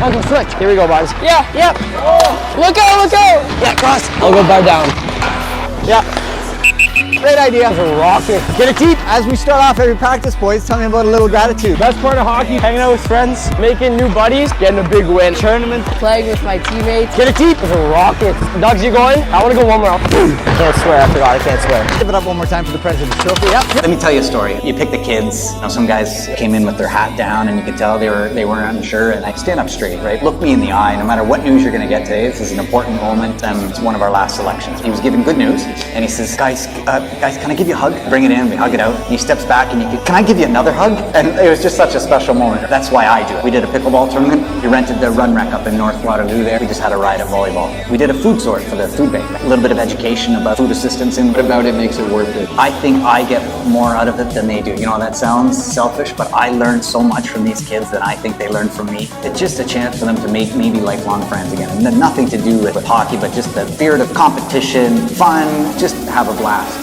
Uncle switch. Here we go, boys. Yeah, yep. Look out, look out. Yeah, cross. I'll go bar down. Yeah. Great idea. Rocket. Get a teep. As we start off every practice, boys, tell me about a little gratitude. Best part of hockey, hanging out with friends, making new buddies, getting a big win. Tournament, playing with my teammates. Get a teep. It's a rocket. Dogs, you going? I want to go one more. I can't swear. I forgot. I can't swear. Give it up one more time for the President's Trophy. Yep. Let me tell you a story. You pick the kids. You know, some guys came in with their hat down, and you could tell they were unsure. And I stand up straight, right? Look me in the eye. No matter what news you're going to get today, this is an important moment, and it's one of our last selections. He was given good news, and he says, "Guys, can I give you a hug?" Bring it in. We hug it out. And he steps back, and can I give you another hug? And it was just such a special moment. That's why I do it. We did a pickleball tournament. We rented the run wreck up in North Waterloo there. We just had a ride at volleyball. We did a food sort for the food bank. A little bit of education about food assistance. And what about it makes it worth it? I think I get more out of it than they do. You know, that sounds selfish, but I learned so much from these kids than I think they learned from me. It's just a chance for them to make maybe lifelong friends again. And nothing to do with hockey, but just the spirit of competition, fun, just have a blast.